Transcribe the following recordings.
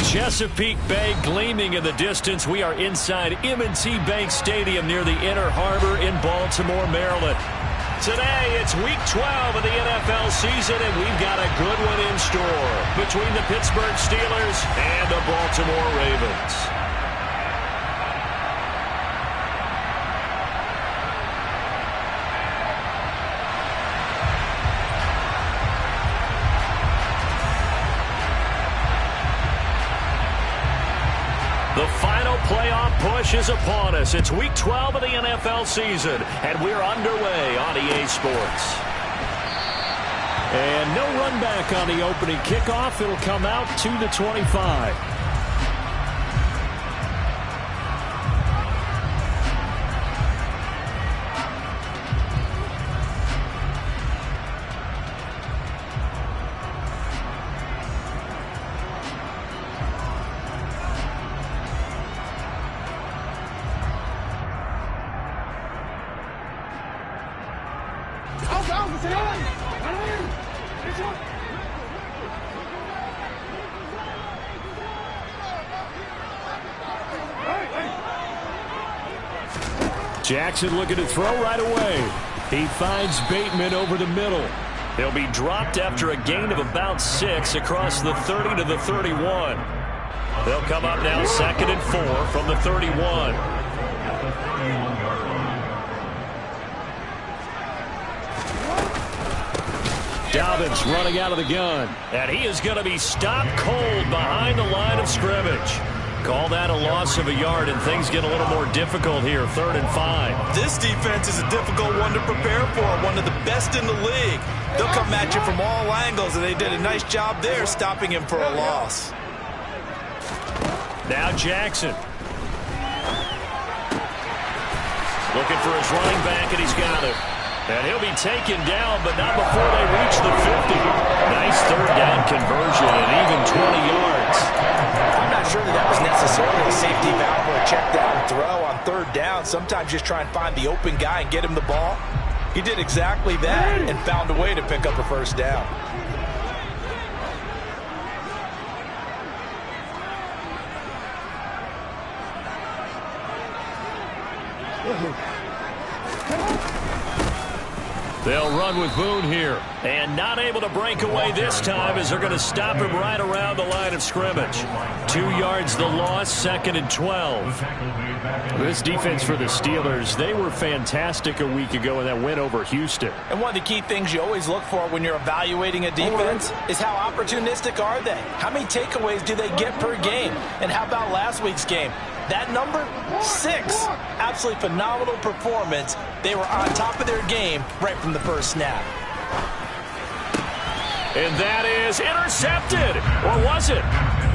Chesapeake Bay gleaming in the distance. We are inside M&T Bank Stadium near the Inner Harbor in Baltimore, Maryland. Today, it's Week 12 of the NFL season, and we've got a good one in store between the Pittsburgh Steelers and the Baltimore Ravens. The final playoff push is upon us. It's Week 12 of the NFL season, and we're underway on EA Sports. And no run back on the opening kickoff. It'll come out to the 25. Jackson looking to throw right away. He finds Bateman over the middle. He'll be dropped after a gain of about 6 across the 30 to the 31. They'll come up now 2nd and 4 from the 31. Dobbins running out of the gun. And he is going to be stopped cold behind the line of scrimmage. Call that a loss of a yard, and things get a little more difficult here, 3rd and 5. This defense is a difficult one to prepare for, one of the best in the league. They'll come at you from all angles, and they did a nice job there stopping him for a loss. Now Jackson. Looking for his running back, and he's got it. And he'll be taken down, but not before they reach the 50. Nice 3rd down conversion and even 20 yards. I'm not sure that was necessarily a safety valve or a check down throw on 3rd down. Sometimes just try and find the open guy and get him the ball. He did exactly that and found a way to pick up a 1st down. They'll run with Boone here. And not able to break away this time as they're going to stop him right around the line of scrimmage. 2 yards the loss, 2nd and 12. This defense for the Steelers, they were fantastic a week ago in that win over Houston. And one of the key things you always look for when you're evaluating a defense is how opportunistic are they? How many takeaways do they get per game? And how about last week's game? That number, 6. Absolutely phenomenal performance. They were on top of their game right from the first snap. And that is intercepted. Or was it?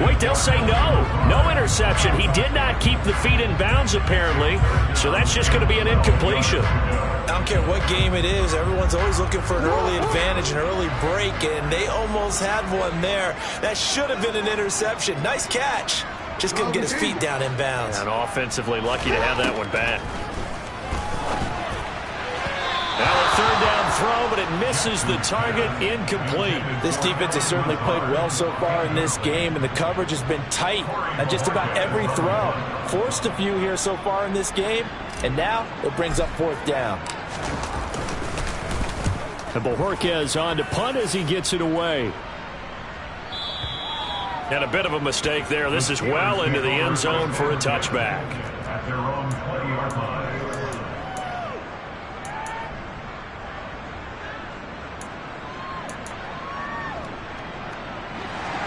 Wait, they'll say no. No interception. He did not keep the feet in bounds, apparently. So that's just going to be an incompletion. I don't care what game it is. Everyone's always looking for an early advantage, an early break, and they almost had one there. That should have been an interception. Nice catch. Just couldn't get his feet down in bounds. And offensively lucky to have that one back. Now a 3rd down throw, but it misses the target, incomplete. This defense has certainly played well so far in this game, and the coverage has been tight on just about every throw. Forced a few here so far in this game, and now it brings up 4th down. And Bojorquez on to punt as he gets it away. And a bit of a mistake there. This is well into the end zone for a touchback. At their own 20-yard line.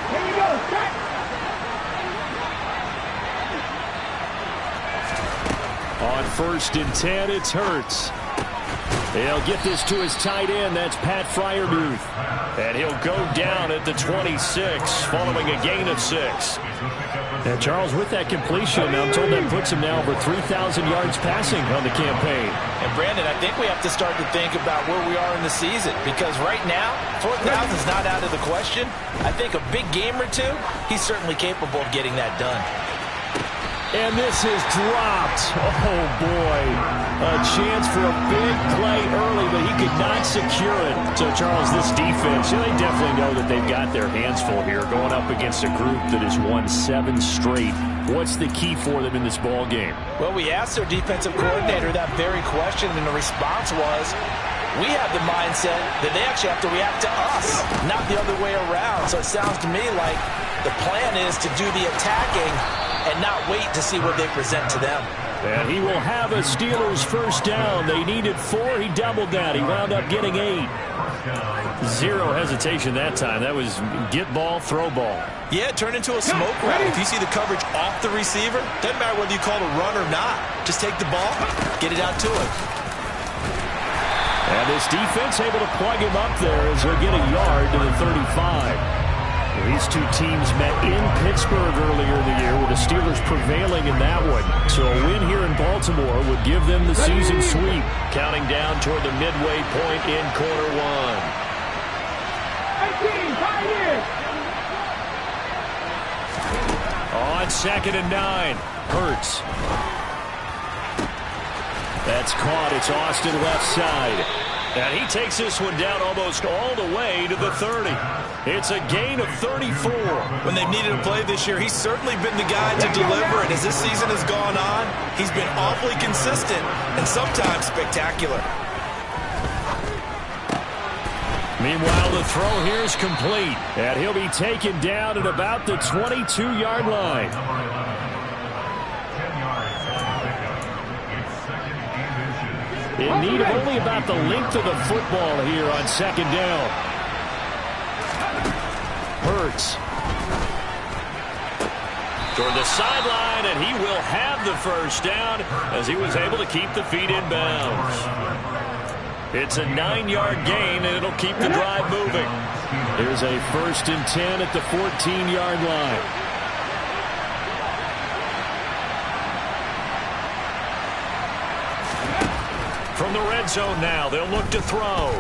Here we go. On 1st and 10, it's Hurts. He'll get this to his tight end. That's Pat Freiermuth. And he'll go down at the 26 following a gain of 6. And Charles, with that completion, I'm told that puts him now over 3,000 yards passing on the campaign. And Brandon, I think we have to start to think about where we are in the season, because right now 4,000 is not out of the question. I think a big game or two, he's certainly capable of getting that done. And this is dropped. Oh, boy. A chance for a big play early, but he could not secure it. So, Charles, this defense, they definitely know that they've got their hands full here going up against a group that has won 7 straight. What's the key for them in this ball game? Well, we asked their defensive coordinator that very question, and the response was, we have the mindset that they actually have to react to us, not the other way around. So it sounds to me like the plan is to do the attacking and not wait to see what they present to them. And he will have a Steelers first down. They needed 4. He doubled that. He wound up getting 8. Zero hesitation that time. That was get ball, throw ball. Yeah, it turned into a smoke route. If you see the coverage off the receiver, doesn't matter whether you call it a run or not. Just take the ball, get it out to him. And this defense able to plug him up there as he'll get a yard to the 35. These two teams met in Pittsburgh earlier in the year with the Steelers prevailing in that one. So a win here in Baltimore would give them the season sweep. Counting down toward the midway point in quarter 1. 18, on 2nd and 9. Hurts. That's caught. It's Austin left side. And he takes this one down almost all the way to the 30. It's a gain of 34. When they've needed a play this year, he's certainly been the guy to deliver. And as this season has gone on, he's been awfully consistent and sometimes spectacular. Meanwhile, the throw here is complete. And he'll be taken down at about the 22-yard line. In need of only about the length of the football here on 2nd down. Hurts. Toward the sideline, and he will have the first down as he was able to keep the feet in bounds. It's a 9-yard gain, and it'll keep the drive moving. Here's a 1st and 10 at the 14-yard line. From the red zone now, they'll look to throw.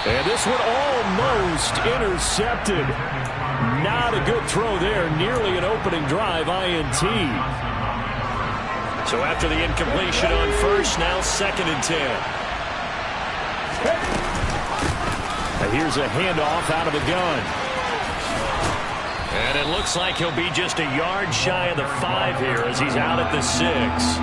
And this one almost intercepted. Not a good throw there. Nearly an opening drive INT. So after the incompletion on 1st, now 2nd and 10. And here's a handoff out of the gun. And it looks like he'll be just a yard shy of the 5 here as he's out at the 6.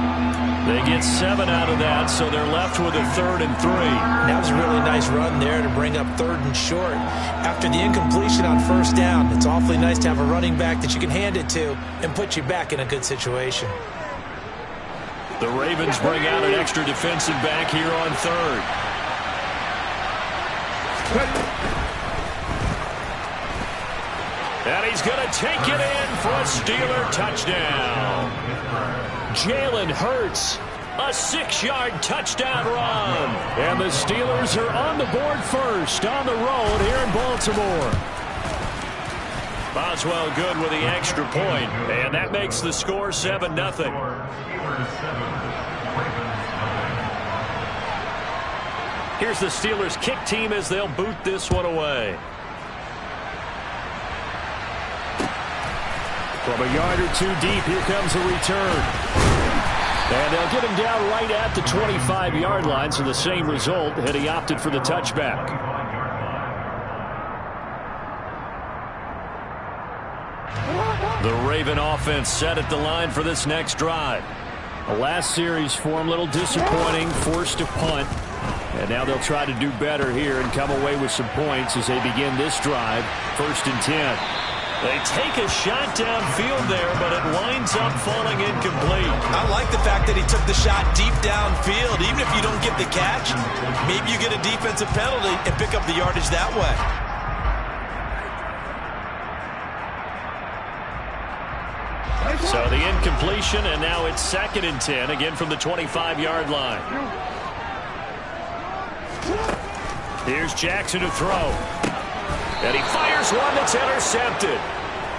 They get 7 out of that, so they're left with a 3rd and 3. That was a really nice run there to bring up 3rd and short. After the incompletion on 1st down, it's awfully nice to have a running back that you can hand it to and put you back in a good situation. The Ravens bring out an extra defensive back here on 3rd. And he's going to take it in for a Steeler touchdown. Jalen Hurts, a 6-yard touchdown run. And the Steelers are on the board first on the road here in Baltimore. Boswell good with the extra point, and that makes the score 7-0. Here's the Steelers kick team as they'll boot this one away. From a yard or 2 deep, here comes a return. And they'll get him down right at the 25-yard line, so the same result had he opted for the touchback. The Raven offense set at the line for this next drive. The last series for him, a little disappointing, forced to punt. And now they'll try to do better here and come away with some points as they begin this drive, 1st and 10. They take a shot downfield there, but it winds up falling incomplete. I like the fact that he took the shot deep downfield. Even if you don't get the catch, maybe you get a defensive penalty and pick up the yardage that way. So the incompletion, and now it's 2nd and 10, again from the 25-yard line. Here's Jackson to throw. And he fires one that's intercepted.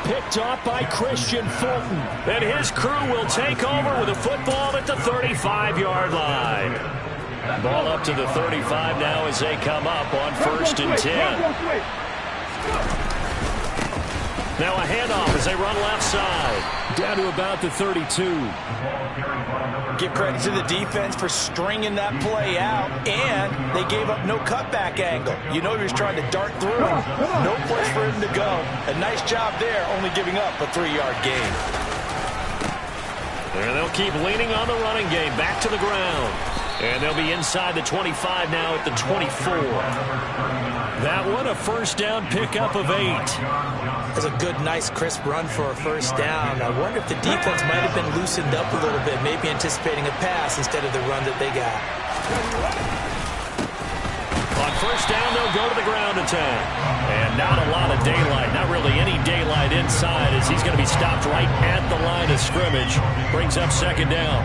Picked off by Christian Fulton. And his crew will take over with a football at the 35-yard line. Ball up to the 35 now as they come up on 1st and 10. Now a handoff as they run left side. Down to about the 32. Give credit to the defense for stringing that play out, and they gave up no cutback angle. You know he was trying to dart through him. No place for him to go. A nice job there, only giving up a 3-yard gain. And they'll keep leaning on the running game. Back to the ground. And they'll be inside the 25 now at the 24. That one, a first down pickup of 8. That's a good, nice, crisp run for a first down. I wonder if the defense might have been loosened up a little bit, maybe anticipating a pass instead of the run that they got. On first down, they'll go to the ground attack. And not a lot of daylight, not really any daylight inside, as he's going to be stopped right at the line of scrimmage. Brings up second down.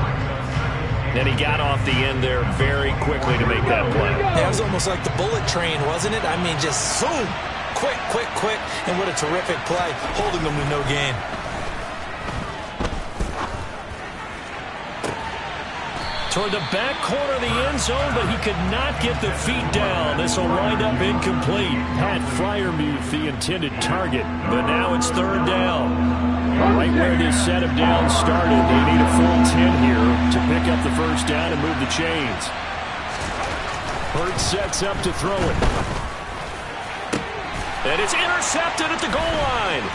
And he got off the end there very quickly to make that play. Yeah, it was almost like the bullet train, wasn't it? I mean, just zoom. Quick, quick, quick. And what a terrific play, holding them with no gain. Toward the back corner of the end zone, but he could not get the feet down. This will wind up incomplete. Pat Freiermuth, the intended target, but now it's third down. Right where this set of downs started, they need a full 10 here to pick up the first down and move the chains. Hurts sets up to throw it. And it's intercepted at the goal line.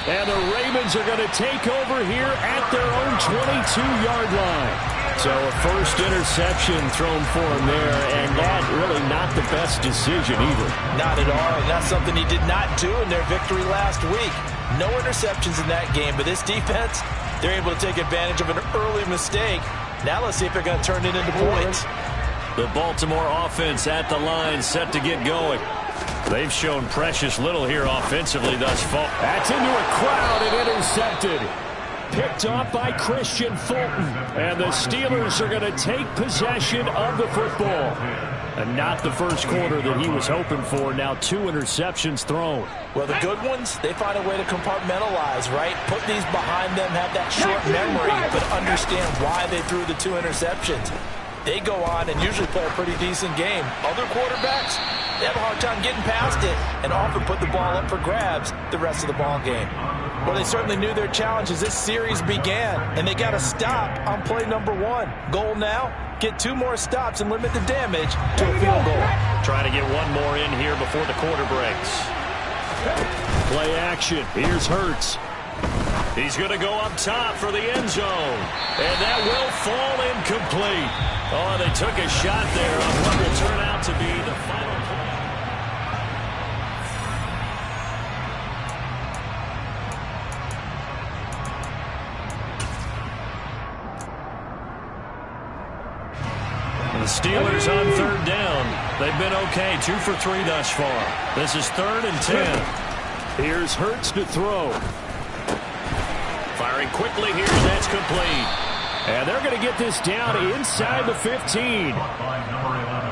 And the Ravens are going to take over here at their own 22-yard line. So a first interception thrown for him there, and that really not the best decision either. Not at all, and that's something he did not do in their victory last week. No interceptions in that game, but this defense, they're able to take advantage of an early mistake. Now let's see if they're going to turn it into points. The Baltimore offense at the line, set to get going. They've shown precious little here offensively thus far. That's into a crowd and intercepted. Picked off by Christian Fulton. And the Steelers are going to take possession of the football. And not the first quarter that he was hoping for. Now 2 interceptions thrown. Well, the good ones, they find a way to compartmentalize, right? Put these behind them, have that short memory, but understand why they threw the 2 interceptions. They go on and usually play a pretty decent game. Other quarterbacks, they have a hard time getting past it and often put the ball up for grabs the rest of the ball game. Well, they certainly knew their challenge as this series began, and they got to stop on play number 1. Goal now, get 2 more stops and limit the damage to a field goal. Trying to get one more in here before the quarter breaks. Play action. Here's Hurts. He's going to go up top for the end zone. And that will fall incomplete. Oh, they took a shot there on what will turn out to be the final play. The Steelers on third down. They've been okay, 2 for 3 thus far. This is 3rd and 10. Here's Hurts to throw. Firing quickly here, that's complete. And they're going to get this down inside the 15.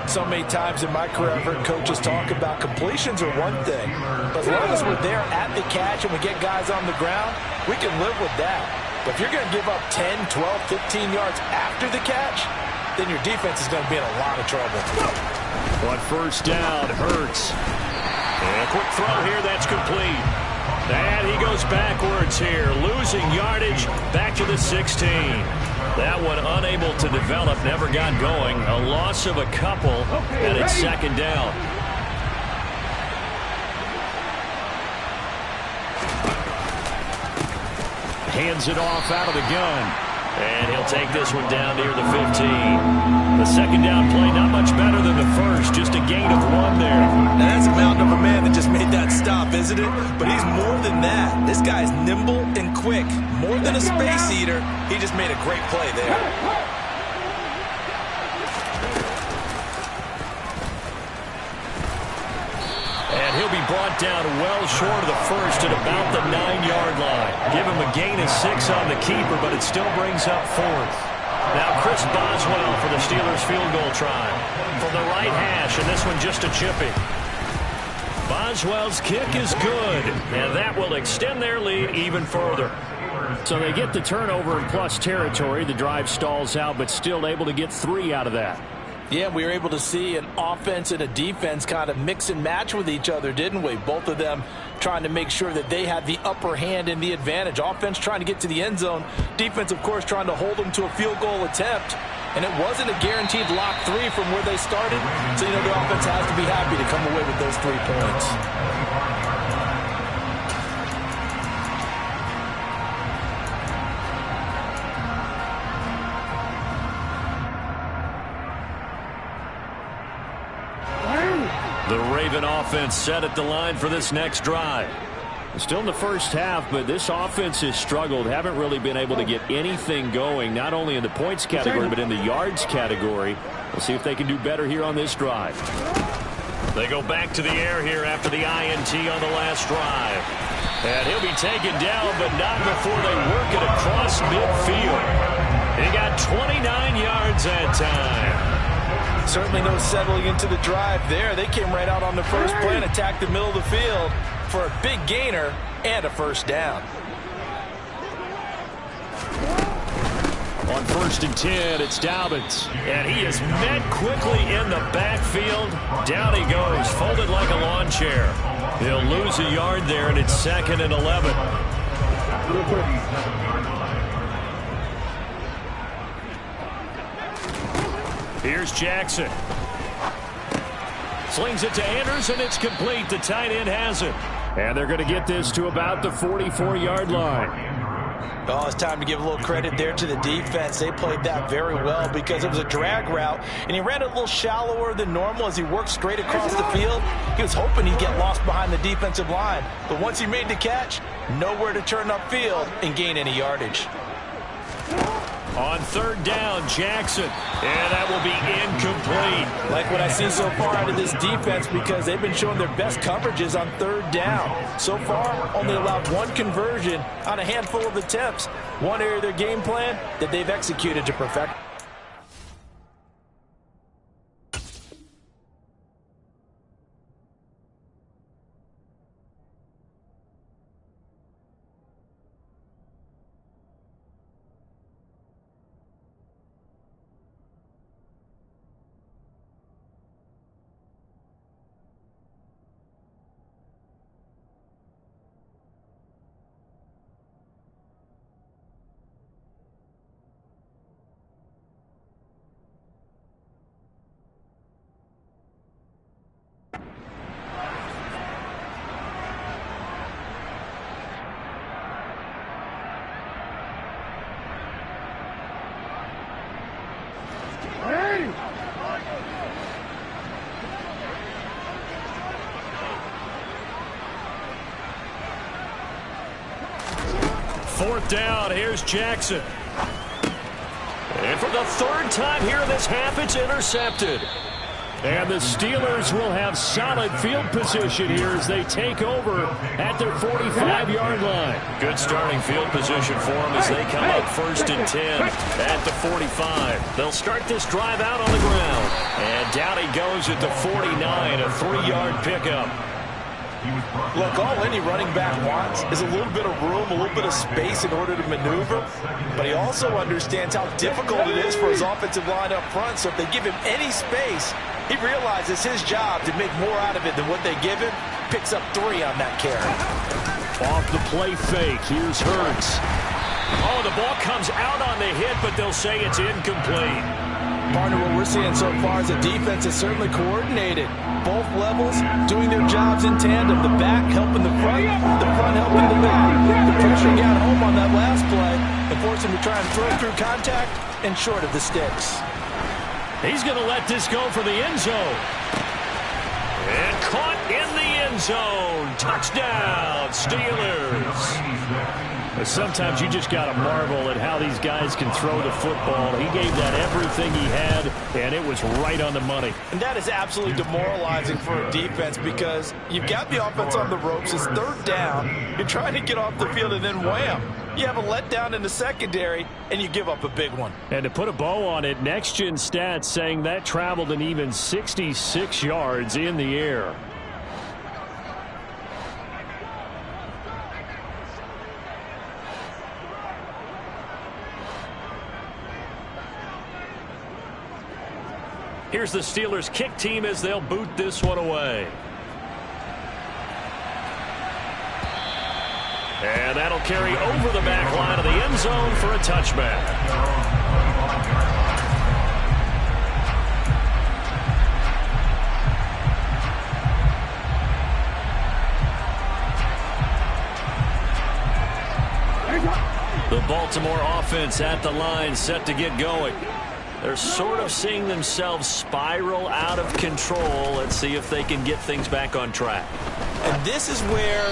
So many times in my career I've heard coaches talk about completions are one thing. But as long as we're there at the catch and we get guys on the ground, we can live with that. But if you're going to give up 10, 12, 15 yards after the catch, then your defense is going to be in a lot of trouble. On first down, Hurts. And a quick throw here, that's complete. And he goes backwards here, losing yardage back to the 16. That one unable to develop, never got going. A loss of a couple, and it's second down. Hands it off out of the gun. And he'll take this one down near the 15. The second down play not much better than the first, just a gain of 1 there. Now that's a mountain of a man that just made that stop, isn't it? But he's more than that. This guy's nimble and quick. More than a space eater, he just made a great play there. And he'll be brought down well short of the first at about the 9-yard line. Give him a gain of 6 on the keeper, but it still brings up 4th. Now Chris Boswell for the Steelers field goal try. From the right hash, and this one just a chipping. Boswell's kick is good, and that will extend their lead even further. So they get the turnover in plus territory. The drive stalls out, but still able to get 3 out of that. Yeah, we were able to see an offense and a defense kind of mix and match with each other, didn't we? Both of them trying to make sure that they had the upper hand and the advantage. Offense trying to get to the end zone. Defense, of course, trying to hold them to a field goal attempt. And it wasn't a guaranteed lock 3 from where they started. So, you know, the offense has to be happy to come away with those 3 points. The Raven offense set at the line for this next drive. Still in the first half, but this offense has struggled. Haven't really been able to get anything going, not only in the points category, but in the yards category. We'll see if they can do better here on this drive. They go back to the air here after the INT on the last drive. And he'll be taken down, but not before they work it across midfield. He got 29 yards that time. Certainly no settling into the drive there. They came right out on the first play and attacked the middle of the field for a big gainer and a first down. On 1st and 10, it's Dobbins. And he is met quickly in the backfield. Down he goes, folded like a lawn chair. He'll lose a yard there, and it's 2nd and 11. Here's Jackson. Slings it to Anderson. It's complete. The tight end has it. And they're going to get this to about the 44-yard line. Oh, it's time to give a little credit there to the defense. They played that very well because it was a drag route, and he ran it a little shallower than normal as he worked straight across the field. He was hoping he'd get lost behind the defensive line, but once he made the catch, nowhere to turn upfield and gain any yardage. On 3rd down, Jackson. And that will be incomplete. Like what I see so far out of this defense because they've been showing their best coverages on 3rd down. So far, only allowed 1 conversion on a handful of attempts. One area of their game plan that they've executed to perfect. Fourth down, here's Jackson. And for the 3rd time here in this half, it's intercepted. And the Steelers will have solid field position here as they take over at their 45-yard line. Good starting field position for them as they come up 1st and 10 at the 45. They'll start this drive out on the ground. And down he goes at the 49, a 3-yard pickup. Look, all any running back wants is a little bit of room, a little bit of space in order to maneuver. But he also understands how difficult it is for his offensive line up front. So if they give him any space, he realizes his job to make more out of it than what they give him. Picks up 3 on that carry. Off the play fake, here's Hurts. Oh, the ball comes out on the hit, but they'll say it's incomplete. Partner, what we're seeing so far is the defense is certainly coordinated. Both levels doing their jobs in tandem. The back helping the front helping the back. The pressure got home on that last play and forced him to try and throw through contact and short of the sticks. He's going to let this go for the end zone. And caught in the end zone. Touchdown, Steelers. But sometimes you just got to marvel at how these guys can throw the football. He gave that everything he had, and it was right on the money. And that is absolutely demoralizing for a defense because you've got the offense on the ropes. It's 3rd down. You're trying to get off the field, and then wham. You have a letdown in the secondary, and you give up a big one. And to put a bow on it, Next Gen Stats saying that traveled an even 66 yards in the air. Here's the Steelers kick team as they'll boot this one away. And that'll carry over the back line of the end zone for a touchback. The Baltimore offense at the line, set to get going. They're sort of seeing themselves spiral out of control. Let's see if they can get things back on track. And this is where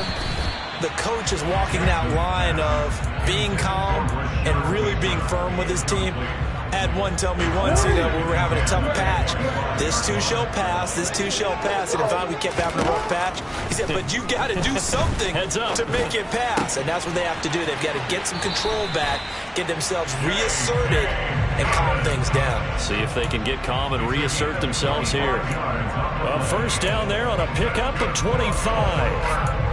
the coach is walking that line of being calm and really being firm with his team. Had one tell me once, when we were having a tough patch, this too shall pass, this too shall pass. And finally we kept having a rough patch. He said, but you got to do something to make it pass. And that's what they have to do. They've got to get some control back, get themselves reasserted, and calm things down. See if they can get calm and reassert themselves here. A first down there on a pickup of 25.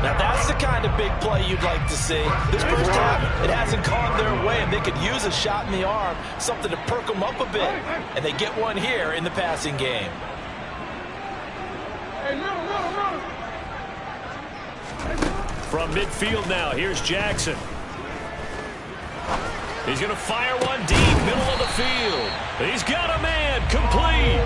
Now that's the kind of big play you'd like to see. This first half, it hasn't gone their way, and they could use a shot in the arm, something to perk them up a bit. And they get one here in the passing game. From midfield now, here's Jackson. He's going to fire one deep, middle of the field. He's got a man, complete.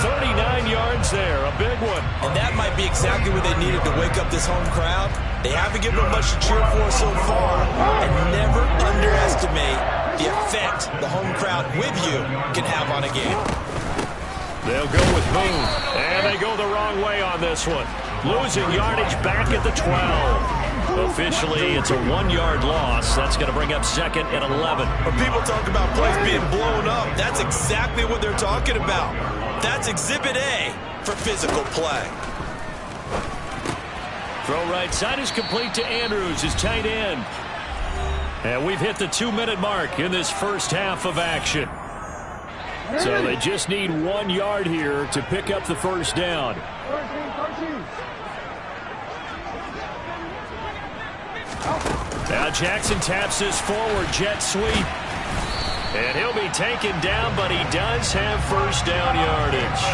39 yards there, a big one. And that might be exactly what they needed to wake up this home crowd. They haven't given them much to cheer for so far. And never underestimate the effect the home crowd with you can have on a game. They'll go with Boone. And they go the wrong way on this one. Losing yardage back at the 12. Officially, it's a 1-yard loss. That's going to bring up second and 11. When people talk about plays being blown up, that's exactly what they're talking about. That's Exhibit A for physical play. Throw right side is complete to Andrews, his tight end. And we've hit the 2-minute mark in this first half of action. So they just need 1 yard here to pick up the first down. Now Jackson taps this forward jet sweep. And he'll be taken down, but he does have first down yardage.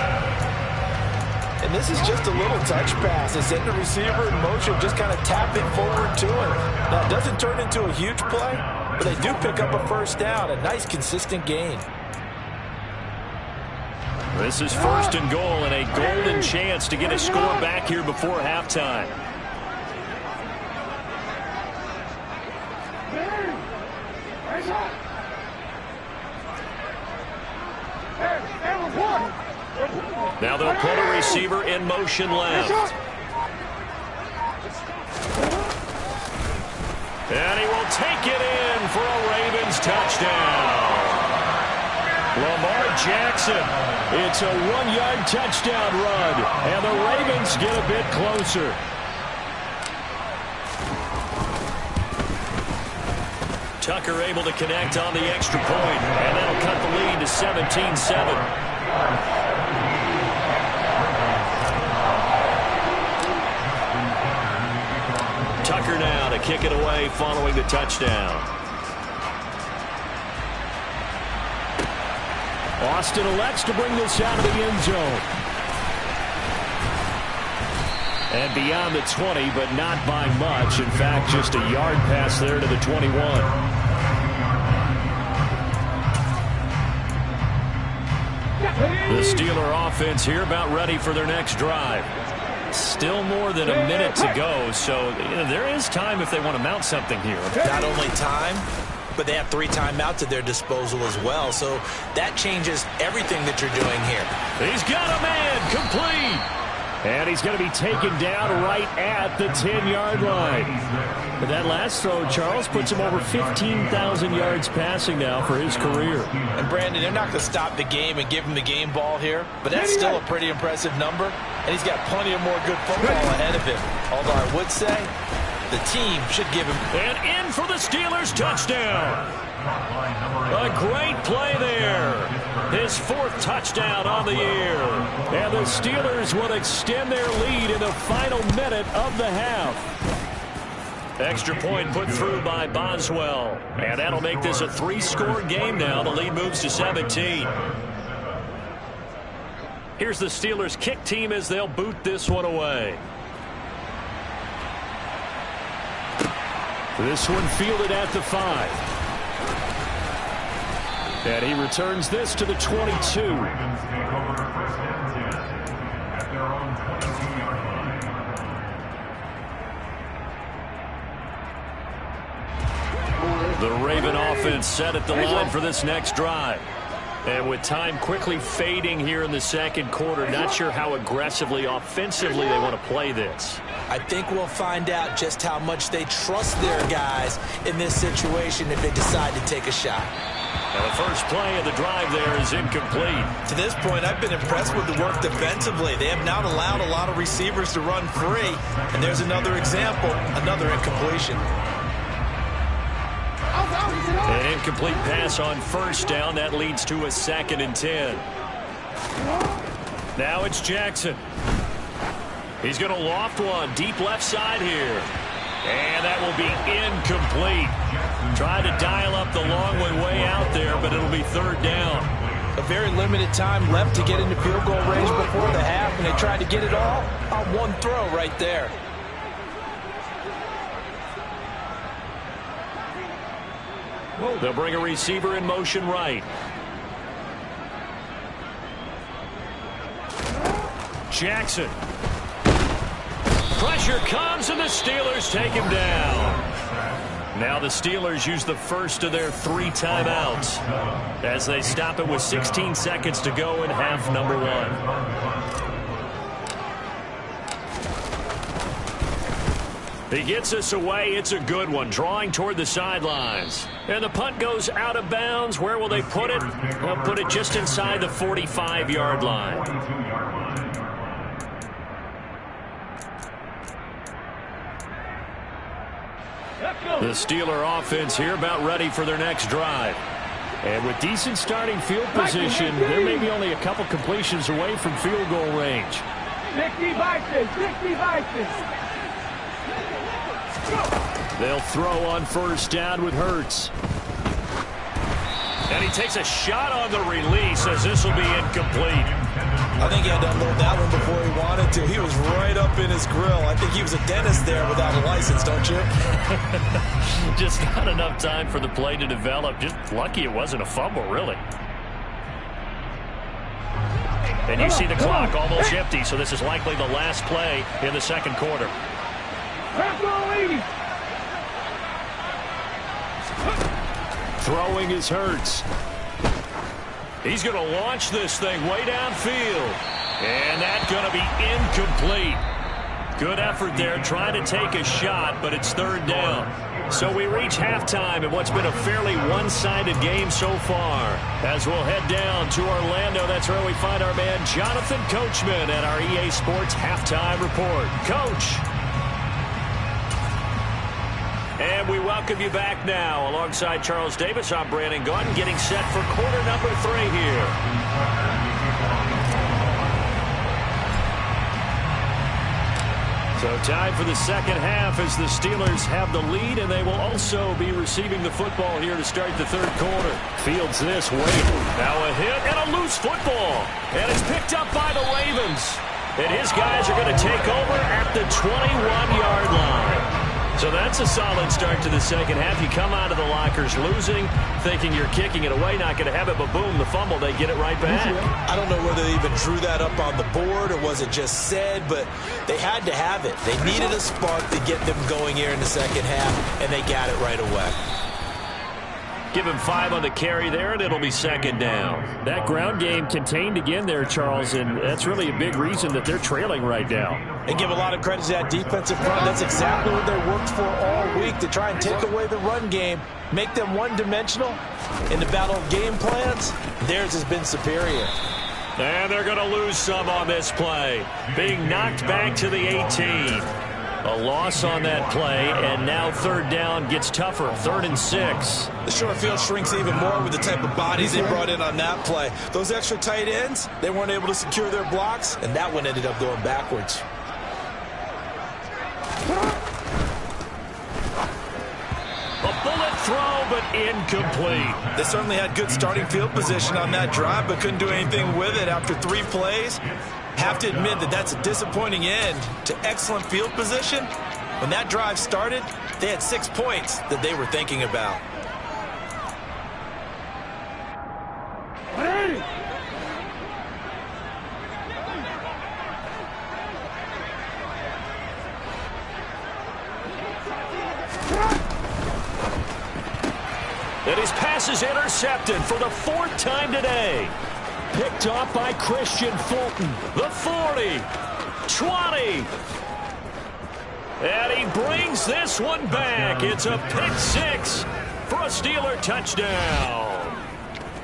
And this is just a little touch pass. They send the receiver in motion, just kind of tap it forward to him. Now, it doesn't turn into a huge play, but they do pick up a first down. A nice, consistent gain. This is first and goal and a golden chance to get a score back here before halftime. Now they'll put a receiver in motion left. And he will take it in for a Ravens touchdown. Lamar Jackson. It's a 1-yard touchdown run. And the Ravens get a bit closer. Tucker able to connect on the extra point. And that'll cut the lead to 17-7. Tucker now to kick it away following the touchdown. Austin elects to bring this out of the end zone. And beyond the 20, but not by much. In fact, just a yard pass there to the 21. The Steeler offense here about ready for their next drive. Still more than a minute to go, so there is time if they want to mount something here. Not only time, but they have 3 timeouts at their disposal as well, so that changes everything that you're doing here. He's got a man, complete. And he's going to be taken down right at the 10-yard line. But that last throw, Charles, puts him over 15,000 yards passing now for his career. And, Brandon, they're not going to stop the game and give him the game ball here, but that's still a pretty impressive number, and he's got plenty of more good football ahead of him. Although I would say the team should give him. And in for the Steelers touchdown. A great play there. His 4th touchdown on the year. And the Steelers will extend their lead in the final minute of the half. Extra point put through by Boswell. And that'll make this a 3-score game now. The lead moves to 17. Here's the Steelers' kick team as they'll boot this one away. This one fielded at the 5. And he returns this to the 22. The Raven offense set at the line for this next drive. And with time quickly fading here in the second quarter, not sure how aggressively, offensively they want to play this. I think we'll find out just how much they trust their guys in this situation if they decide to take a shot. And the first play of the drive there is incomplete. To this point, I've been impressed with the work defensively. They have not allowed a lot of receivers to run free. And there's another example, another incompletion. An incomplete pass on first down. That leads to a 2nd and 10. Now it's Jackson. He's going to loft one deep left side here. And that will be incomplete. Tried to dial up the long way out there, but it'll be 3rd down. A very limited time left to get into field goal range before the half, and they tried to get it all on one throw right there. They'll bring a receiver in motion right. Jackson. Pressure comes, and the Steelers take him down. Now the Steelers use the first of their 3 timeouts as they stop it with 16 seconds to go in half number 1. He gets us away. It's a good one, drawing toward the sidelines. And the punt goes out of bounds. Where will they put it? They'll put it just inside the 45-yard line. The Steeler offense here about ready for their next drive. And with decent starting field position, they're maybe only a couple completions away from field goal range. 60 Vikings, 60 Vikings. They'll throw on first down with Hurts. And he takes a shot on the release as this will be incomplete. I think he had to unload that one before he wanted to. He was right up in his grill. I think he was a dentist there without a license, don't you? Just not enough time for the play to develop. Just lucky it wasn't a fumble, really. And you see the clock almost empty, so this is likely the last play in the second quarter. Throwing is Hurts. He's going to launch this thing way downfield. And that's going to be incomplete. Good effort there trying to take a shot, but it's 3rd down. So we reach halftime in what's been a fairly one-sided game so far. As we'll head down to Orlando, that's where we find our man Jonathan Coachman at our EA Sports Halftime Report. Coach. And we welcome you back now. Alongside Charles Davis, I'm Brandon Gaudin, getting set for quarter number 3 here. So time for the second half as the Steelers have the lead, and they will also be receiving the football here to start the third quarter. Fields this way. Now a hit and a loose football. And it's picked up by the Ravens. And his guys are going to take over at the 21-yard line. So that's a solid start to the second half. You come out of the lockers losing, thinking you're kicking it away, not going to have it, but boom, the fumble, they get it right back. I don't know whether they even drew that up on the board or was it just said, but they had to have it. They needed a spark to get them going here in the second half, and they got it right away. Give him 5 on the carry there, and it'll be 2nd down. That ground game contained again there, Charles, and that's really a big reason that they're trailing right now. And give a lot of credit to that defensive front. That's exactly what they worked for all week, to try and take away the run game, make them one-dimensional. In the battle of game plans, theirs has been superior. And they're going to lose some on this play. Being knocked back to the 18. A loss on that play, and now 3rd down gets tougher, 3rd and 6. The short field shrinks even more with the type of bodies they brought in on that play. Those extra tight ends, they weren't able to secure their blocks, and that one ended up going backwards. A bullet throw, but incomplete. They certainly had good starting field position on that drive, but couldn't do anything with it after 3 plays. Have to admit that that's a disappointing end to excellent field position. When that drive started, they had 6 points that they were thinking about. And his pass is intercepted for the 4th time today. Picked off by Christian Fulton. The 40, 20. And he brings this one back. It's a pick 6 for a Steeler touchdown.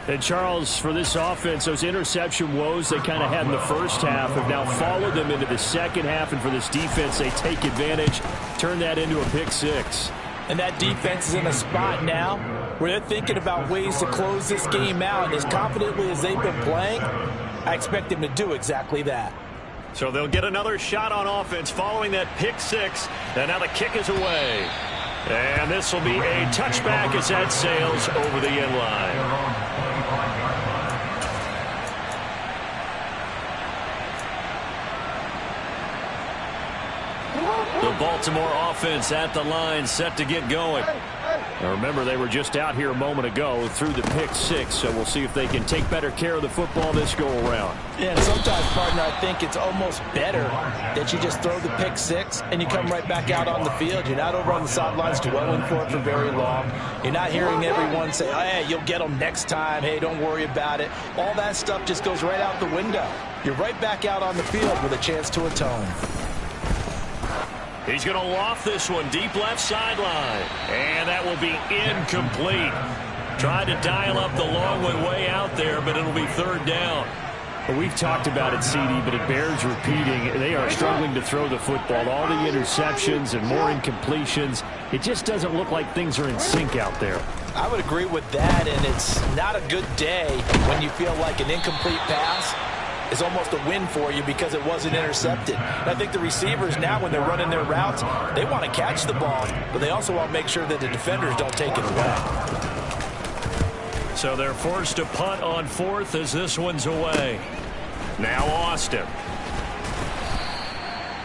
And Charles, for this offense, those interception woes they kind of had in the first half have now followed them into the second half. And for this defense, they take advantage, turn that into a pick 6. And that defense is in a spot now where they're thinking about ways to close this game out. And as confidently as they've been playing, I expect them to do exactly that. So they'll get another shot on offense following that pick 6. And now the kick is away. And this will be a touchback as that sails over the end line. The Baltimore offense at the line, set to get going. Now remember, they were just out here a moment ago through the pick 6, so we'll see if they can take better care of the football this go-around. Yeah, and sometimes, partner, I think it's almost better that you just throw the pick 6 and you come right back out on the field. You're not over on the sidelines dwelling for it for very long. You're not hearing everyone say, oh, hey, you'll get them next time. Hey, don't worry about it. All that stuff just goes right out the window. You're right back out on the field with a chance to atone. He's going to loft this one deep left sideline. And that will be incomplete. Tried to dial up the long one way out there, but it'll be 3rd down. Well, we've talked about it, CD, but it bears repeating. They are struggling to throw the football. All the interceptions and more incompletions. It just doesn't look like things are in sync out there. I would agree with that, and it's not a good day when you feel like an incomplete pass is almost a win for you because it wasn't intercepted. And I think the receivers now, when they're running their routes, they want to catch the ball, but they also want to make sure that the defenders don't take it away. So they're forced to punt on 4th as this one's away. Now Austin.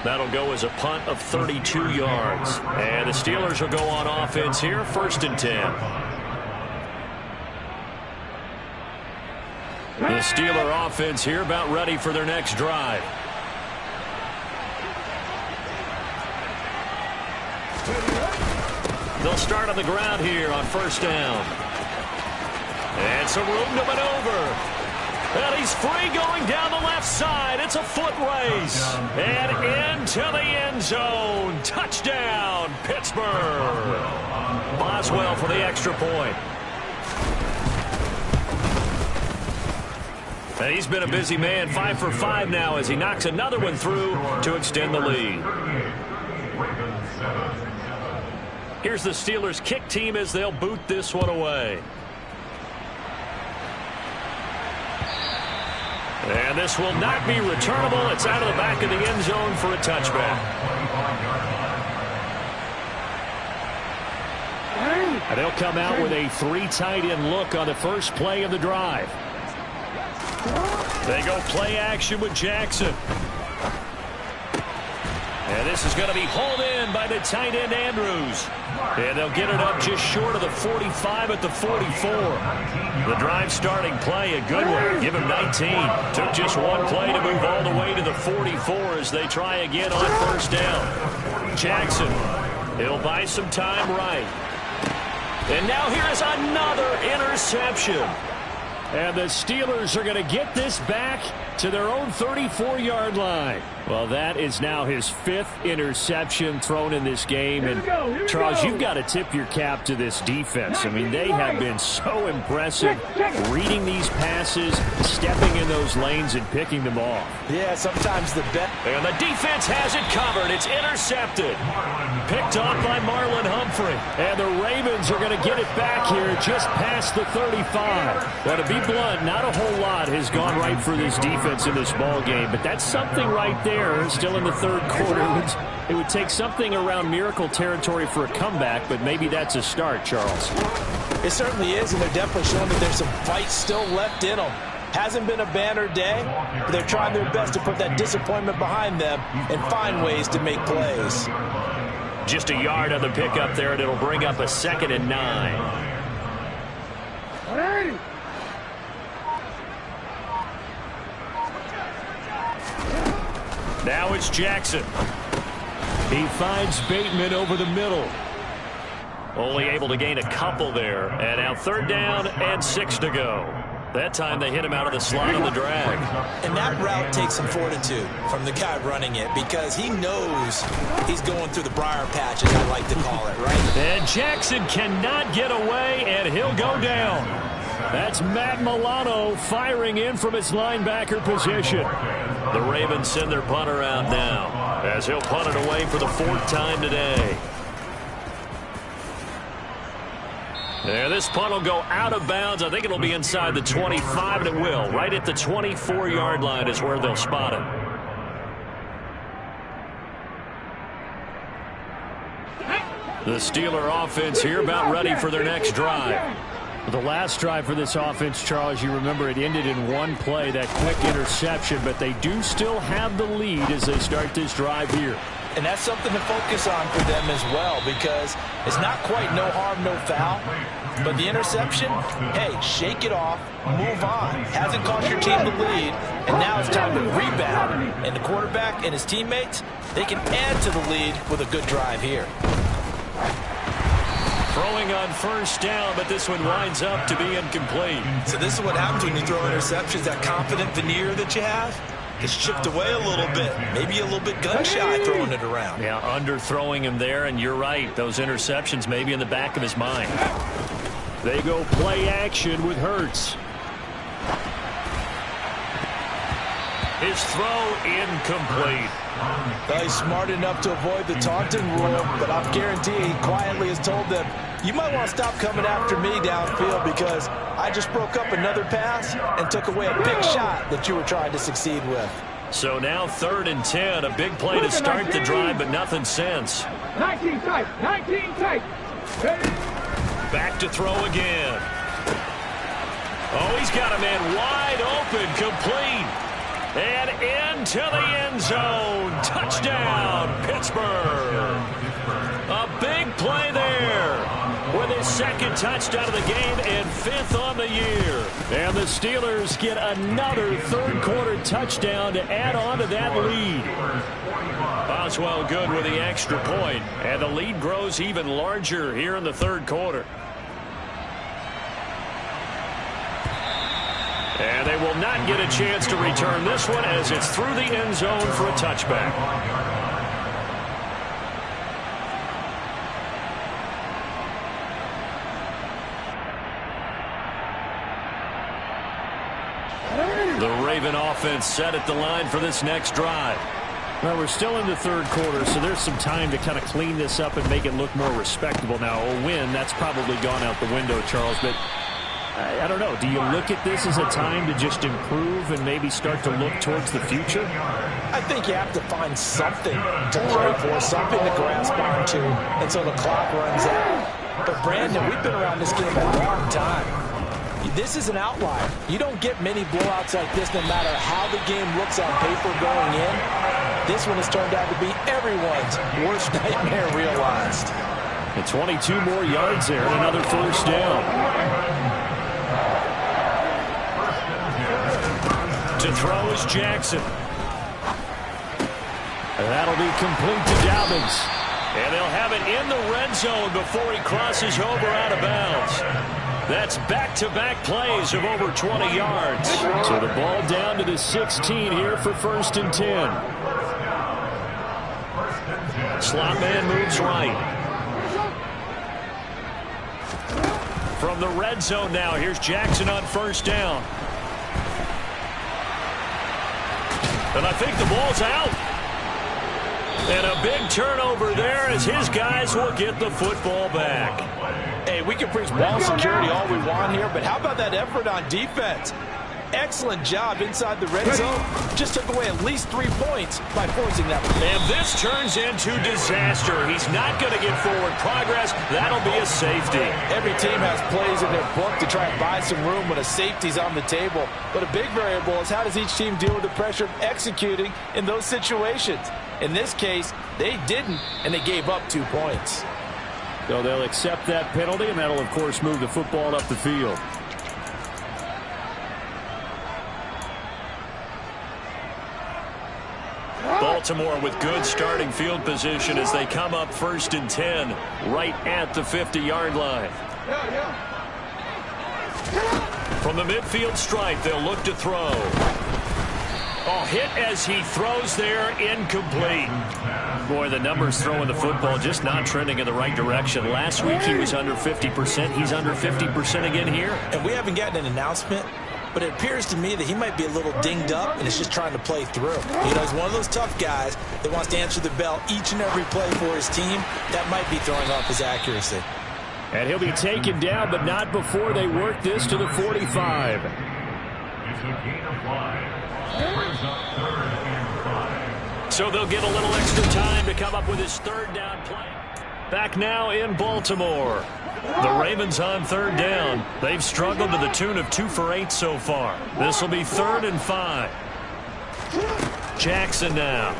That'll go as a punt of 32 yards. And the Steelers will go on offense here, 1st and 10. The Steeler offense here about ready for their next drive. They'll start on the ground here on 1st down. And some room to maneuver. And he's free going down the left side. It's a foot race. And into the end zone. Touchdown, Pittsburgh. Boswell for the extra point. And he's been a busy man, 5 for 5 now as he knocks another one through to extend the lead. Here's the Steelers' kick team as they'll boot this one away. And this will not be returnable. It's out of the back of the end zone for a touchback. And they'll come out with a 3 tight end look on the first play of the drive. They go play action with Jackson. And this is going to be hauled in by the tight end Andrews. And they'll get it up just short of the 45 at the 44. The drive starting play, a good one. Give him 19. Took just one play to move all the way to the 44 as they try again on 1st down. Jackson, he'll buy some time right. And now here is another interception. And the Steelers are going to get this back to their own 34-yard line. Well, that is now his 5th interception thrown in this game. And, Charles, you've got to tip your cap to this defense. I mean, they have been so impressive reading these passes, stepping in those lanes, and picking them off. Yeah, sometimes the bet. And the defense has it covered. It's intercepted. Picked off by Marlon Humphrey. And the Ravens are going to get it back here just past the 35. Well, to be blunt, not a whole lot has gone right for this defense in this ball game, but that's something right there. Still in the 3rd quarter. It would take something around miracle territory for a comeback, but maybe that's a start, Charles. It certainly is, and they're definitely showing that there's some fight still left in them. Hasn't been a banner day, but they're trying their best to put that disappointment behind them and find ways to make plays. Just a yard on the pickup there, and it'll bring up a 2nd and 9. Now it's Jackson. He finds Bateman over the middle. Only able to gain a couple there. And now 3rd down and 6 to go. That time they hit him out of the slot on the drag. And that route takes some fortitude from the guy running it because he knows he's going through the briar patch, as I like to call it, right? And Jackson cannot get away, and he'll go down. That's Matt Milano firing in from his linebacker position. The Ravens send their punter out now as he'll punt it away for the 4th time today. And this punt will go out of bounds. I think it'll be inside the 25, and it will. Right at the 24-yard line is where they'll spot it. The Steeler offense here about ready for their next drive. The last drive for this offense, Charles, you remember it ended in one play, that quick interception, but they do still have the lead as they start this drive here. And that's something to focus on for them as well, because it's not quite no harm, no foul. But the interception, hey, shake it off, move on. Hasn't cost your team the lead, and now it's time to rebound. And the quarterback and his teammates, they can add to the lead with a good drive here. Throwing on 1st down, but this one winds up to be incomplete. So this is what happens when you throw interceptions. That confident veneer that you have gets chipped away a little bit. Maybe a little bit gun-shy throwing it around. Yeah, underthrowing him there, and you're right. Those interceptions may be in the back of his mind. They go play action with Hurts. His throw incomplete. Well, he's smart enough to avoid the taunting rule, but I'll guarantee he quietly has told them, you might want to stop coming after me downfield because I just broke up another pass and took away a big shot that you were trying to succeed with. So now 3rd and 10, a big play to start the drive, but nothing since. 19 tight, 19 tight. Back to throw again. Oh, he's got a man wide open, complete. And into the end zone. Touchdown, Pittsburgh. A big play there with his 2nd touchdown of the game and 5th on the year. And the Steelers get another 3rd quarter touchdown to add on to that lead. Boswell good with the extra point, and the lead grows even larger here in the 3rd quarter. And they will not get a chance to return this one as it's through the end zone for a touchback. The Raven offense set at the line for this next drive. Well, we're still in the 3rd quarter, so there's some time to kind of clean this up and make it look more respectable. Now, a win, that's probably gone out the window, Charles, but I don't know. Do you look at this as a time to just improve and maybe start to look towards the future? I think you have to find something to play for, something to grasp onto until the clock runs out. But, Brandon, we've been around this game a long time. This is an outlier. You don't get many blowouts like this no matter how the game looks on paper going in. This one has turned out to be everyone's worst nightmare realized. And 22 more yards there and another 1st down. To throw is Jackson. And that'll be complete to Dobbins. And they'll have it in the red zone before he crosses over out of bounds. That's back-to-back plays of over 20 yards. So the ball down to the 16 here for 1st and 10. Slot man moves right. From the red zone now, here's Jackson on 1st down. And I think the ball's out. And a big turnover there as his guys will get the football back. Hey, we can preach ball security all we want here, but how about that effort on defense? excellent job inside the red zone. Just took away at least 3 points by forcing that. And this turns into disaster. He's not going to get forward progress. That'll be a safety. Every team has plays in their book to try and buy some room when a safety's on the table. But a big variable is how does each team deal with the pressure of executing in those situations. In this case, they didn't, and they gave up 2 points. So they'll accept that penalty, and that'll, of course, move the football up the field. Baltimore with good starting field position as they come up 1st and 10 right at the 50-yard line. From the midfield stripe, they'll look to throw. Oh, hit as he throws there, incomplete. Boy, the numbers throwing the football just not trending in the right direction. Last week he was under 50%. He's under 50% again here. And we haven't gotten an announcement, but it appears to me that he might be a little dinged up and is just trying to play through. You know, he's one of those tough guys that wants to answer the bell each and every play for his team. That might be throwing off his accuracy. And he'll be taken down, but not before they work this to the 45. It's a gain of 5. Brings up 3rd and 5. So they'll get a little extra time to come up with his 3rd down play. Back now in Baltimore. The Ravens on 3rd down. They've struggled to the tune of 2 for 8 so far. This will be 3rd and 5. Jackson now.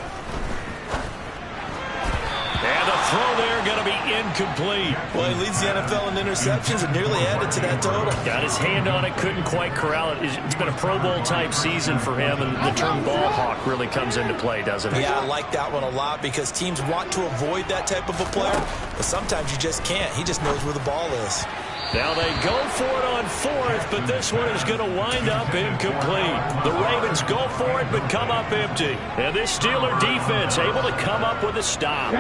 And the throw there going to be incomplete. Well, he leads the NFL in interceptions and nearly added to that total. Got his hand on it, couldn't quite corral it. It's been a Pro Bowl type season for him, and the term ball hawk really comes into play, doesn't it? Yeah, I like that one a lot because teams want to avoid that type of a player, but sometimes you just can't. He just knows where the ball is. Now they go for it on 4th, but this one is going to wind up incomplete. The Ravens go for it, but come up empty. And this Steeler defense able to come up with a stop.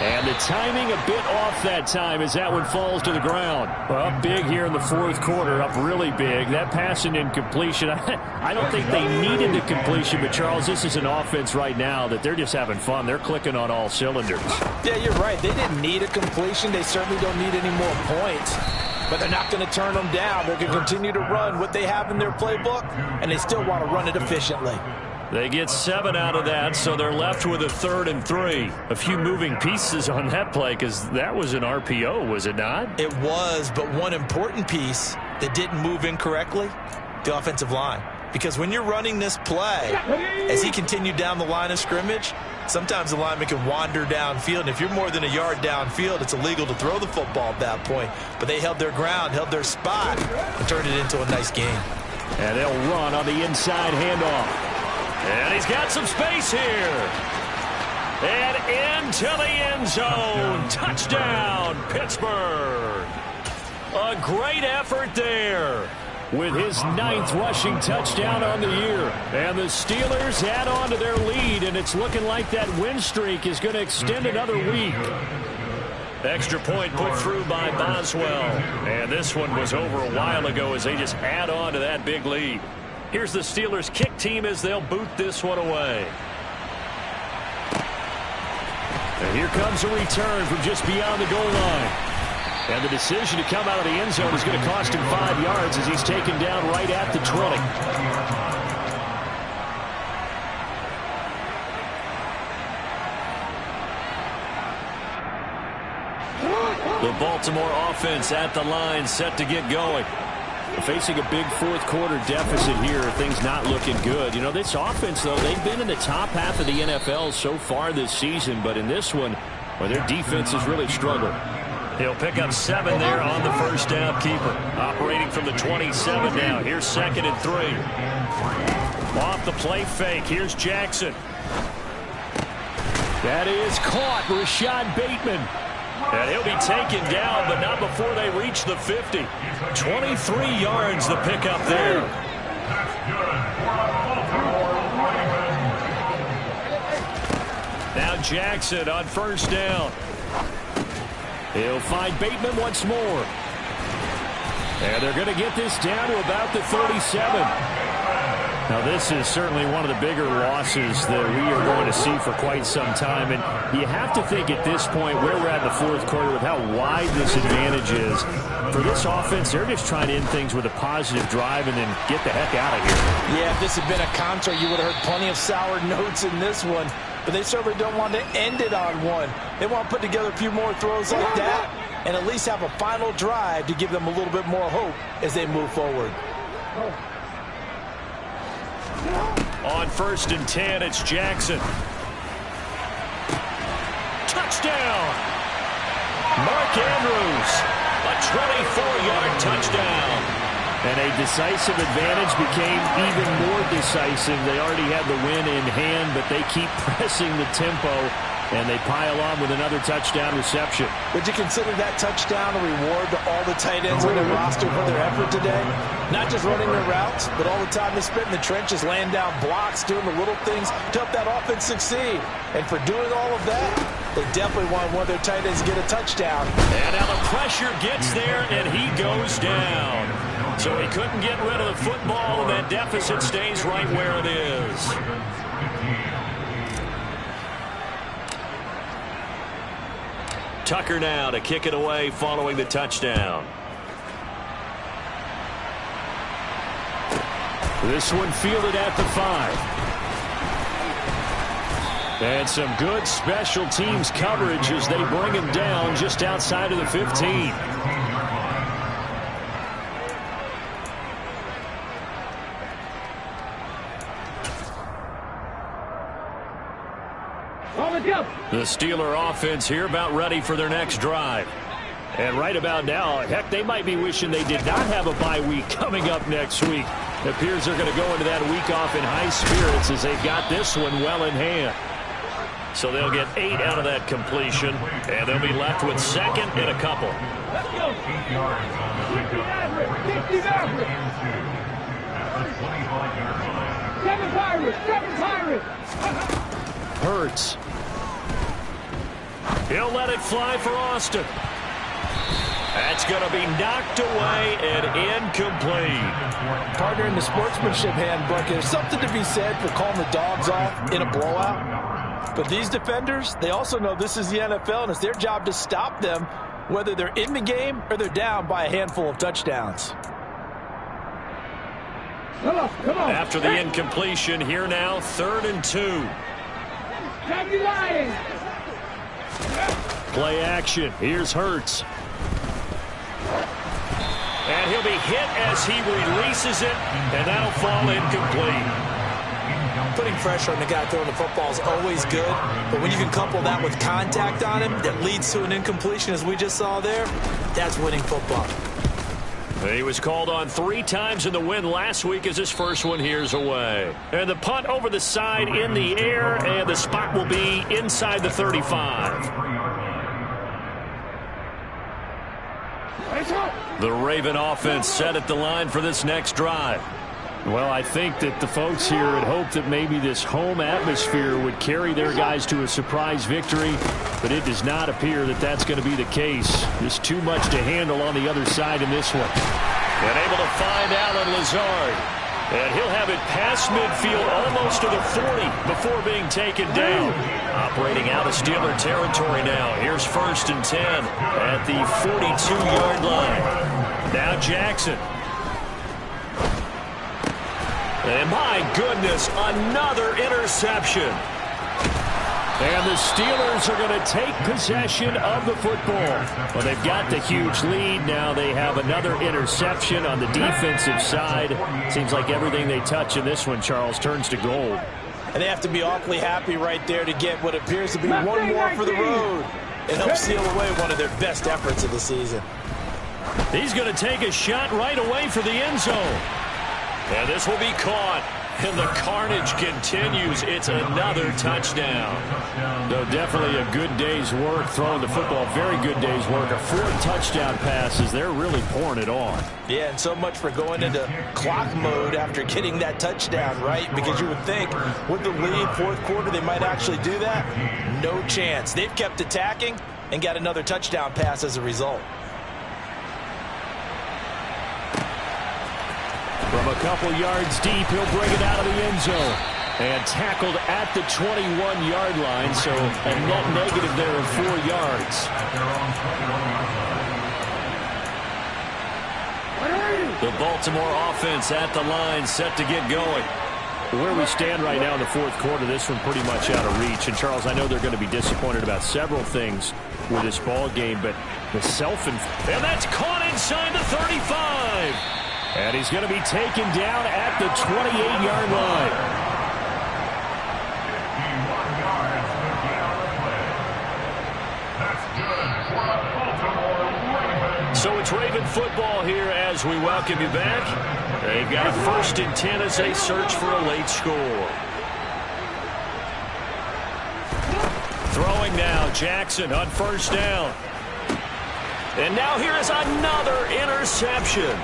And the timing a bit off that time as that one falls to the ground. Well, up big here in the 4th quarter, up really big. That passing incompletion, I don't think they needed the completion, but Charles, this is an offense right now that they're just having fun. They're clicking on all cylinders. Yeah, you're right. They didn't need a completion. They certainly don't need any more points. But they're not going to turn them down. They're going to continue to run what they have in their playbook, and they still want to run it efficiently. They get 7 out of that, so they're left with a 3rd and 3. A few moving pieces on that play because that was an RPO, was it not? It was, but one important piece that didn't move incorrectly, the offensive line. Because when you're running this play, as he continued down the line of scrimmage, sometimes the lineman can wander downfield. And if you're more than a yard downfield, it's illegal to throw the football at that point. But they held their ground, held their spot, and turned it into a nice game. And they'll run on the inside handoff. And he's got some space here. And into the end zone. Touchdown, Pittsburgh. A great effort there. With his 9th rushing touchdown on the year. And the Steelers add on to their lead, and it's looking like that win streak is going to extend another week. Extra point put through by Boswell. And this one was over a while ago as they just add on to that big lead. Here's the Steelers kick team as they'll boot this one away. And here comes a return from just beyond the goal line. And the decision to come out of the end zone is going to cost him 5 yards as he's taken down right at the 20. The Baltimore offense at the line, set to get going. Facing a big 4th quarter deficit here, things not looking good. You know, this offense, though, they've been in the top half of the NFL so far this season, but in this one, well, their defense has really struggled. He'll pick up 7 there on the 1st down keeper. Operating from the 27 now. Here's 2nd and 3. Off the play fake. Here's Jackson. That is caught. Rashad Bateman. And he'll be taken down, but not before they reach the 50. 23 yards the pickup there. Now Jackson on 1st down. He'll find Bateman once more. And they're going to get this down to about the 37. Now, this is certainly one of the bigger losses that we are going to see for quite some time. And you have to think at this point where we're at in the fourth quarter with how wide this advantage is. For this offense, they're just trying to end things with a positive drive and then get the heck out of here. Yeah, if this had been a concert, you would have heard plenty of sour notes in this one. But they certainly don't want to end it on one. They want to put together a few more throws like that and at least have a final drive to give them a little bit more hope as they move forward. On 1st and 10, it's Jackson. Touchdown! Mark Andrews, a 24-yard touchdown. And a decisive advantage became even more decisive. They already had the win in hand, but they keep pressing the tempo, and they pile on with another touchdown reception. Would you consider that touchdown a reward to all the tight ends on their roster for their effort today? Not just running their routes, but all the time they spent in the trenches, laying down blocks, doing the little things to help that offense succeed. And for doing all of that, they definitely want one of their tight ends to get a touchdown. And now the pressure gets there, and he goes down. So he couldn't get rid of the football, and that deficit stays right where it is. Tucker now to kick it away following the touchdown. This one fielded at the 5. And some good special teams coverage as they bring him down just outside of the 15. The Steeler offense here about ready for their next drive. And right about now, heck, they might be wishing they did not have a bye week coming up next week. It appears they're going to go into that week off in high spirits as they've got this one well in hand. So they'll get 8 out of that completion, and they'll be left with 2nd and a couple. Let's go. 60 average. 7 Pirates. Hurts. He'll let it fly for Austin. That's going to be knocked away and incomplete. Partner, in the sportsmanship handbook, there's something to be said for calling the dogs off in a blowout. But these defenders, they also know this is the NFL, and it's their job to stop them, whether they're in the game or they're down by a handful of touchdowns. Come on. After the incompletion, here now, 3rd and 2. Play action. Here's Hurts. And he'll be hit as he releases it, and that'll fall incomplete. Putting pressure on the guy throwing the football is always good, but when you can couple that with contact on him that leads to an incompletion, as we just saw there, that's winning football. He was called on 3 times in the win last week as his first one here's away. And the punt over the side in the air, and the spot will be inside the 35. The Raven offense set at the line for this next drive. Well, I think that the folks here had hoped that maybe this home atmosphere would carry their guys to a surprise victory, but it does not appear that that's going to be the case. Just too much to handle on the other side in this one. And able to find Allen Lazard. And he'll have it past midfield almost to the 40 before being taken down. Operating out of Steeler territory now. Here's 1st and 10 at the 42-yard line. Now Jackson. And my goodness, another interception. And the Steelers are going to take possession of the football. Well, they've got the huge lead. Now they have another interception on the defensive side. Seems like everything they touch in this one, Charles, turns to gold. And they have to be awfully happy right there to get what appears to be one more for the road. It helps seal away one of their best efforts of the season. He's going to take a shot right away for the end zone. And this will be caught. And the carnage continues. It's another touchdown. No, definitely a good day's work throwing the football. Very good day's work. A 4 touchdown passes. They're really pouring it on. Yeah, and so much for going into clock mode after getting that touchdown, right? Because you would think with the lead, fourth quarter, they might actually do that. No chance. They've kept attacking and got another touchdown pass as a result. From a couple yards deep, he'll bring it out of the end zone. And tackled at the 21-yard line, so a net negative there of 4 yards. The Baltimore offense at the line, set to get going. Where we stand right now in the fourth quarter, this one pretty much out of reach. And, Charles, I know they're going to be disappointed about several things with this ball game, but the and that's caught inside the 35. And he's going to be taken down at the 28-yard line. So it's Raven football here as we welcome you back. They've got a 1st and 10 as they search for a late score. Throwing now, Jackson on 1st down. And now here is another interception.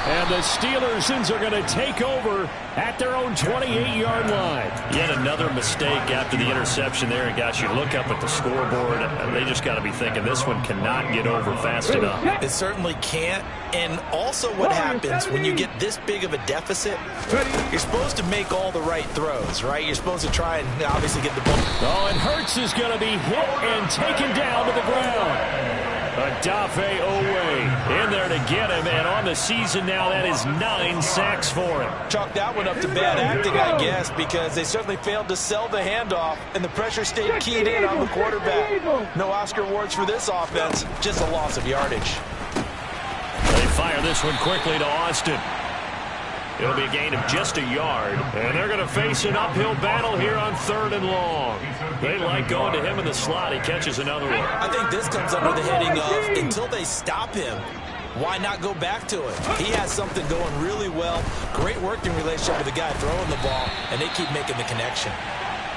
And the Steelers are going to take over at their own 28-yard line. Yet another mistake after the interception there. And, gosh, you look up at the scoreboard, and they just got to be thinking this one cannot get over fast enough. It certainly can't. And also what happens when you get this big of a deficit, you're supposed to make all the right throws, right? You're supposed to try and obviously get the ball. Oh, and Hurts is going to be hit and taken down to the ground. Adafe Owe in there to get him, and on the season now, that is 9 sacks for him. Chalk that one up to bad acting, I guess, because they certainly failed to sell the handoff, and the pressure stayed keyed in on the quarterback. No Oscar awards for this offense, just a loss of yardage. They fire this one quickly to Austin. It'll be a gain of just a yard, and they're going to face an uphill battle here on 3rd and long. They like going to him in the slot. He catches another one. I think this comes under the heading of until they stop him, why not go back to it? He has something going really well. Great working relationship with the guy throwing the ball, and they keep making the connection.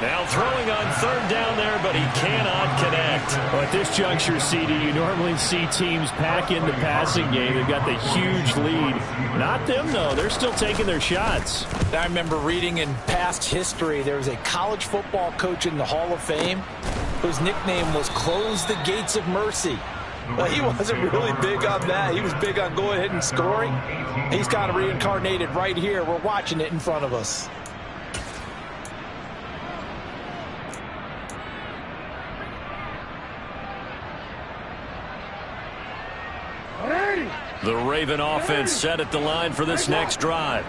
Now throwing on 3rd down there, but he cannot connect. Well, at this juncture, CD, you normally see teams pack in the passing game. They've got the huge lead. Not them, though. They're still taking their shots. I remember reading in past history, there was a college football coach in the Hall of Fame whose nickname was Close the Gates of Mercy. Well, he wasn't really big on that. He was big on going ahead and scoring. He's kind of reincarnated right here. We're watching it in front of us. The Raven offense set at the line for this next drive.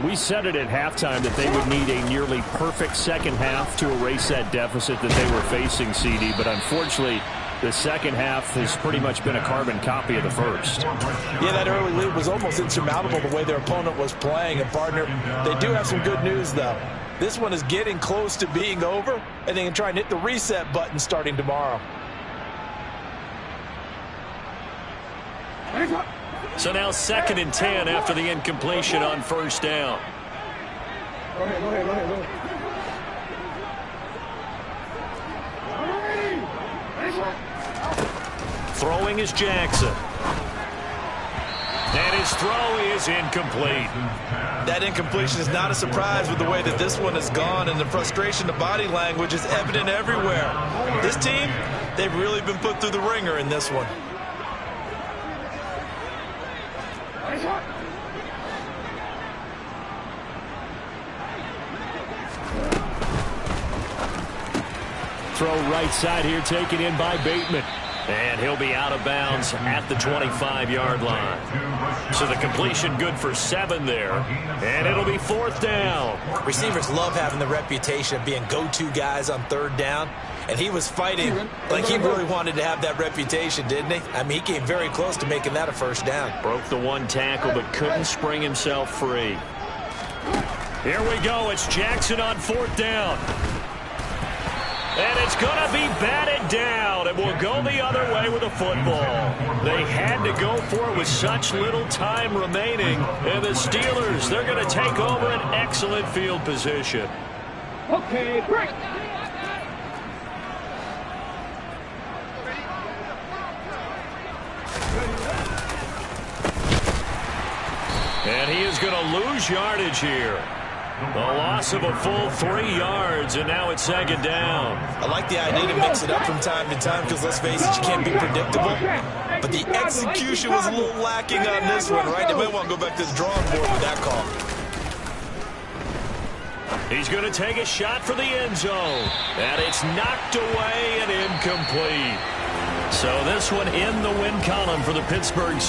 We said it at halftime that they would need a nearly perfect second half to erase that deficit that they were facing, CD, but unfortunately, the second half has pretty much been a carbon copy of the first. Yeah, that early lead was almost insurmountable the way their opponent was playing. And, partner, they do have some good news, though. This one is getting close to being over, and they can try and hit the reset button starting tomorrow. So now 2nd and 10 after the incompletion on 1st down. Go ahead. Throwing is Jackson. And his throw is incomplete. That incompletion is not a surprise with the way that this one has gone, and the frustration, the body language is evident everywhere. This team, they've really been put through the ringer in this one. Throw right side here, taken in by Bateman. And he'll be out of bounds at the 25-yard line. So the completion good for 7 there. And it'll be 4th down. Receivers love having the reputation of being go-to guys on 3rd down. And he was fighting like he really wanted to have that reputation, didn't he? I mean, he came very close to making that a 1st down. Broke the 1 tackle, but couldn't spring himself free. Here we go. It's Jackson on 4th down. And it's going to be batted down. It will go the other way with the football. They had to go for it with such little time remaining. And the Steelers, they're going to take over an excellent field position. Okay, break. And he is going to lose yardage here. The loss of a full 3 yards, and now it's 2nd down. I like the idea to mix it up from time to time because, let's face it, you can't be predictable. But the execution was a little lacking on this one, right? They might want to go back to the drawing board with that call. He's going to take a shot for the end zone. And it's knocked away and incomplete. So this one in the win column for the Pittsburgh Steelers.